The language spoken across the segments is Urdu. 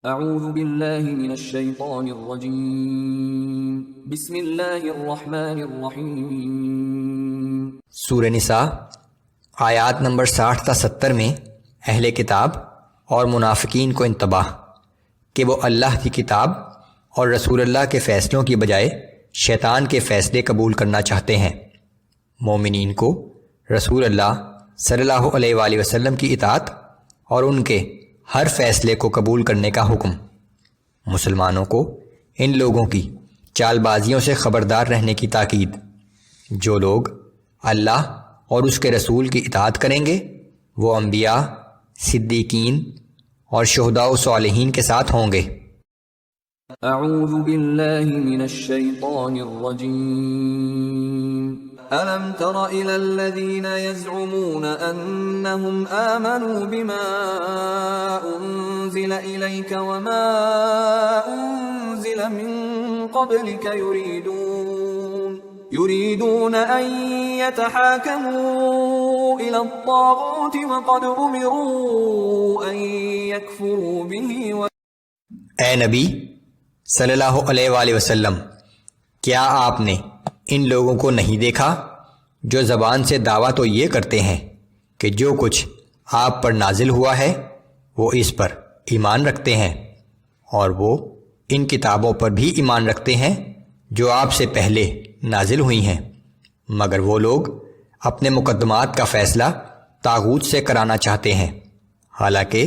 اعوذ باللہ من الشیطان الرجیم بسم اللہ الرحمن الرحیم۔ سورہ نساء آیات نمبر 60 تا 70 میں اہل کتاب اور منافقین کو انتباہ کہ وہ اللہ کی کتاب اور رسول اللہ کے فیصلوں کی بجائے شیطان کے فیصلے قبول کرنا چاہتے ہیں۔ مومنین کو رسول اللہ صلی اللہ علیہ وآلہ وسلم کی اطاعت اور ان کے ہر فیصلے کو قبول کرنے کا حکم۔ مسلمانوں کو ان لوگوں کی چال بازیوں سے خبردار رہنے کی تاکید۔ جو لوگ اللہ اور اس کے رسول کی اطاعت کریں گے وہ انبیاء، صدیقین اور شہداء و صالحین کے ساتھ ہوں گے۔ اعوذ باللہ من الشیطان الرجیم۔ أَلَمْ تَرَ إِلَى الَّذِينَ يَزْعُمُونَ أَنَّهُمْ آمَنُوا بِمَا أُنزِلَ إِلَيْكَ وَمَا أُنزِلَ مِن قَبْلِكَ يُرِيدُونَ أَن يَتَحَاكَمُوا إِلَى الطَّاغُوتِ وَقَدْ أُمِرُوا أَن يَكْفُرُوا بِهِ اے نبی صلی اللہ علیہ وآلہ وسلم، کیا آپ نے ان لوگوں کو نہیں دیکھا جو زبان سے دعویٰ تو یہ کرتے ہیں کہ جو کچھ آپ پر نازل ہوا ہے وہ اس پر ایمان رکھتے ہیں، اور وہ ان کتابوں پر بھی ایمان رکھتے ہیں جو آپ سے پہلے نازل ہوئی ہیں، مگر وہ لوگ اپنے مقدمات کا فیصلہ طاغوت سے کرانا چاہتے ہیں، حالانکہ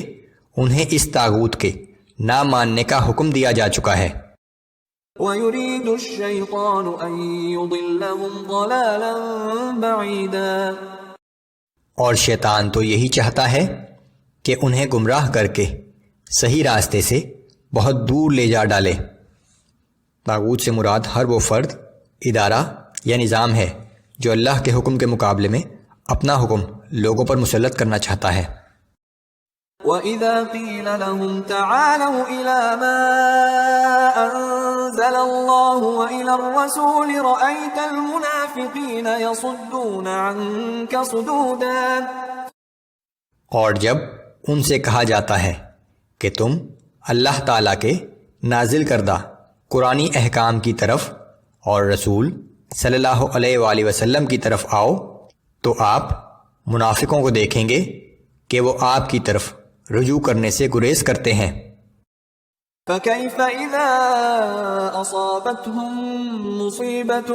انہیں اس طاغوت کے نہ ماننے کا حکم دیا جا چکا ہے۔ وَيُرِيدُ الشَّيْطَانُ أَن يُضِلَّهُمْ ضَلَالًا بَعِيدًا، اور شیطان تو یہی چاہتا ہے کہ انہیں گمراہ کر کے صحیح راستے سے بہت دور لے جا ڈالے۔ طاغوت سے مراد ہر وہ فرد، ادارہ یا نظام ہے جو اللہ کے حکم کے مقابلے میں اپنا حکم لوگوں پر مسلط کرنا چاہتا ہے۔ وَإِذَا قِيلَ لَهُمْ تَعَالَوْا إِلَى مَا أَنزَلَ اللَّهُ وَإِلَى الرَّسُولِ رَأَيْتَ الْمُنَافِقِينَ يَصُدُّونَ عَنكَ صُدُودًا، اور جب ان سے کہا جاتا ہے کہ تم اللہ تعالیٰ کے نازل کردہ قرآنی احکام کی طرف اور رسول صلی اللہ علیہ وآلہ وسلم کی طرف آؤ، تو آپ منافقوں کو دیکھیں گے کہ وہ آپ کی طرف رجوع کرنے سے گریز کرتے ہیں۔ فَكَيْفَ إِذَا أَصَابَتْهُم مُّصِيبَةٌ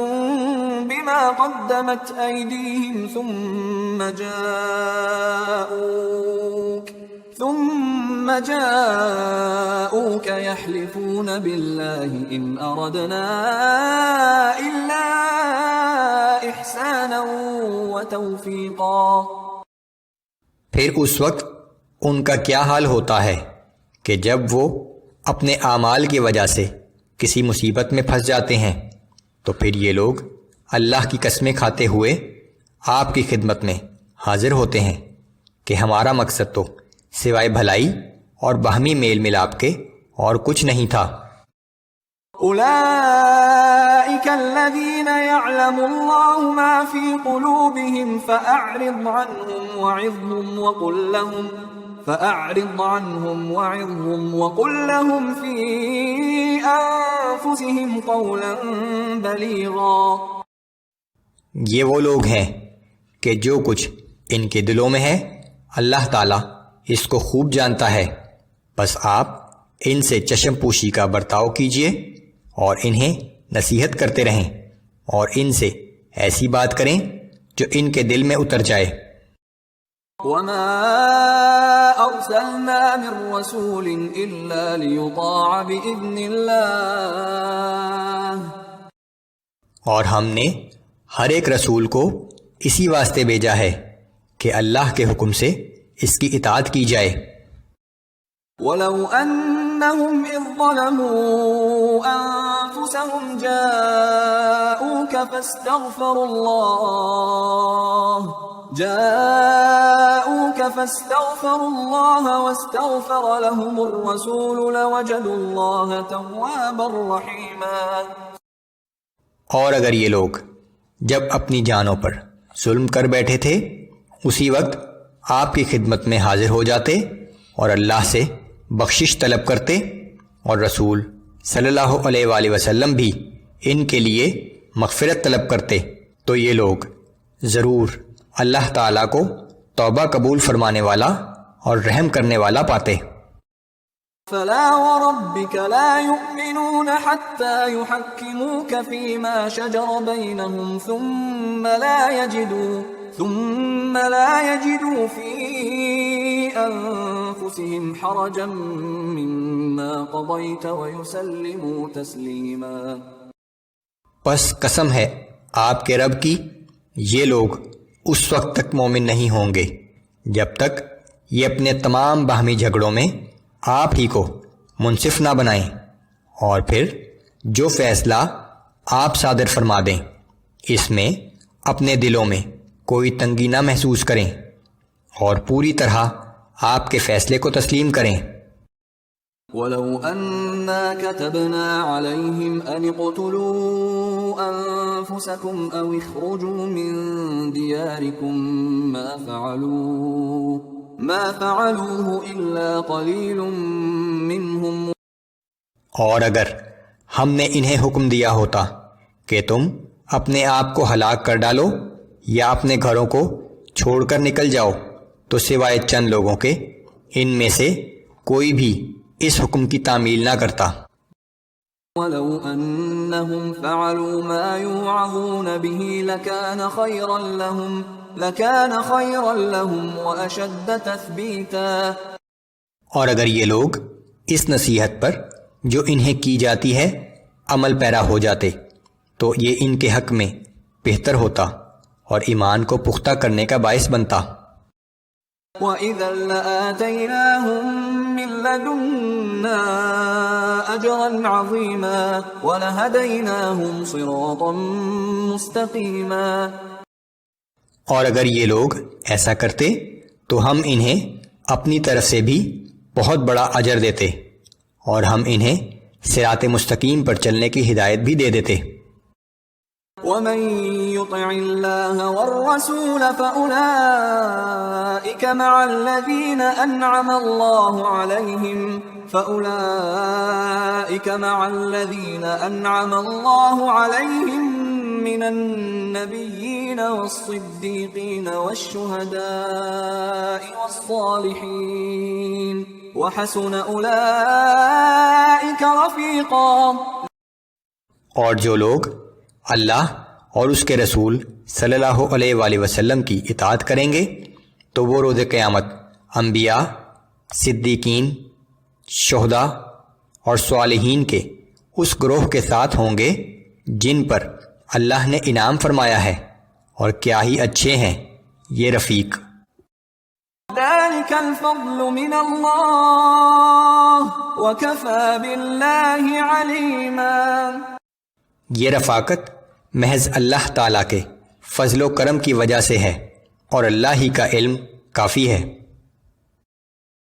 بِمَا قَدَّمَتْ أَيْدِيهِمْ ثُمَّ جَاءُوكَ يَحْلِفُونَ بِاللَّهِ إِنْ أَرَدْنَا إِلَّا إِحْسَانًا وَتَوْفِيقًا، پھر اس وقت ان کا کیا حال ہوتا ہے کہ جب وہ اپنے اعمال کی وجہ سے کسی مصیبت میں پھنس جاتے ہیں تو پھر یہ لوگ اللہ کی قسمیں کھاتے ہوئے آپ کی خدمت میں حاضر ہوتے ہیں کہ ہمارا مقصد تو سوائے بھلائی اور باہمی میل ملاپ کے اور کچھ نہیں تھا۔ أولئك الذين يعلم الله ما في قلوبهم فأعرض عنهم وقل لهم في أنفسهم قولا بليغا۔ یہ وہ لوگ ہیں کہ جو کچھ ان کے دلوں میں ہے اللہ تعالیٰ اس کو خوب جانتا ہے، بس آپ ان سے چشم پوشی کا برتاؤ کیجیے اور انہیں نصیحت کرتے رہیں، اور ان سے ایسی بات کریں جو ان کے دل میں اتر جائے۔ وَمَا أَرْسَلْنَا مِن رَّسُولٍ إِلَّا لِيُطَاعَ بِإِذْنِ اللَّهِ، اور ہم نے ہر ایک رسول کو اسی واسطے بھیجا ہے کہ اللہ کے حکم سے اس کی اطاعت کی جائے۔ وَلَوْ أَنَّهُمْ إِذ ظَّلَمُوا أَنفُسَهُمْ جَاءُوكَ فَاسْتَغْفَرُوا اللَّهَ وَاسْتَغْفَرَ لَهُمُ الرَّسُولُ لَوَجَدُوا اللَّهَ تَوَّابًا رَّحِيمًا۔ اور اگر یہ لوگ جب اپنی جانوں پر ظلم کر بیٹھے تھے اسی وقت آپ کی خدمت میں حاضر ہو جاتے اور اللہ سے بخشش طلب کرتے اور رسول صلی اللہ علیہ وآلہ وسلم بھی ان کے لیے مغفرت طلب کرتے تو یہ لوگ ضرور اللہ تعالیٰ کو توبہ قبول فرمانے والا اور رحم کرنے والا پاتے۔ فلا وربك لا يؤمنون حتى يحكموك فيما شجر بينهم ثم لا يجدوا في أنفسهم حرجا مما قضيت ويسلموا تسليما۔ پس قسم ہے آپ کے رب کی، یہ لوگ اس وقت تک مومن نہیں ہوں گے جب تک یہ اپنے تمام باہمی جھگڑوں میں آپ ہی کو منصف نہ بنائیں، اور پھر جو فیصلہ آپ صادر فرما دیں اس میں اپنے دلوں میں کوئی تنگی نہ محسوس کریں اور پوری طرح آپ کے فیصلے کو تسلیم کریں۔ وَلَوْ أَنَّا كَتَبْنَا عَلَيْهِمْ أَنِ اقْتُلُوا أَنفُسَكُمْ أَوْ اخْرُجُوا مِنْ دِيَارِكُمْ مَا فَعَلُوهُ إِلَّا قَلِيلٌ مِّنْهُمْ۔ اور اگر ہم نے انہیں حکم دیا ہوتا کہ تم اپنے آپ کو ہلاک کر ڈالو یا اپنے گھروں کو چھوڑ کر نکل جاؤ تو سوائے چند لوگوں کے ان میں سے کوئی بھی اس حکم کی تعمیل نہ کرتا۔ وَلَوْ أَنَّهُمْ فَعَلُوا مَا يُوعَظُونَ بِهِ لَكَانَ خَيْرًا لَهُمْ وَأَشَدَّ تَثْبِيتًا۔ اور اگر یہ لوگ اس نصیحت پر جو انہیں کی جاتی ہے عمل پیرا ہو جاتے تو یہ ان کے حق میں بہتر ہوتا اور ایمان کو پختہ کرنے کا باعث بنتا۔ وَإِذًا لَآتَيْنَاهُمْ مِن لَّدُنَّا أَجْرًا عَظِيمًا وَلَهَدَيْنَاهُمْ صِرَاطًا مُّسْتَقِيمًا۔ اور اگر یہ لوگ ایسا کرتے تو ہم انہیں اپنی طرف سے بھی بہت بڑا اجر دیتے اور ہم انہیں صراط مستقیم پر چلنے کی ہدایت بھی دے دیتے۔ وَمَن يُطِعِ اللَّهَ وَالرَّسُولَ فَأُولَئِكَ مَعَ الَّذِينَ أَنْعَمَ اللَّهُ عَلَيْهِم مِّنَ النَّبِيِّينَ وَالصِّدِّيقِينَ وَالشُّهَدَاءِ وَالصَّالِحِينَ وَحَسُنَ أُولَئِكَ رَفِيقًا۔ اور جو لوگ اللہ اور اس کے رسول صلی اللہ علیہ وآلہ وسلم کی اطاعت کریں گے تو وہ روز قیامت انبیاء، صدیقین، شہداء اور صالحین کے اس گروہ کے ساتھ ہوں گے جن پر اللہ نے انعام فرمایا ہے، اور کیا ہی اچھے ہیں یہ رفیق۔ ذَلِكَ الْفَضْلُ مِنَ اللَّهِ وَكَفَى بِاللَّهِ عَلِيمًا۔ یہ رفاقت محض اللہ تعالیٰ کے فضل و کرم کی وجہ سے ہے اور اللہ ہی کا علم کافی ہے۔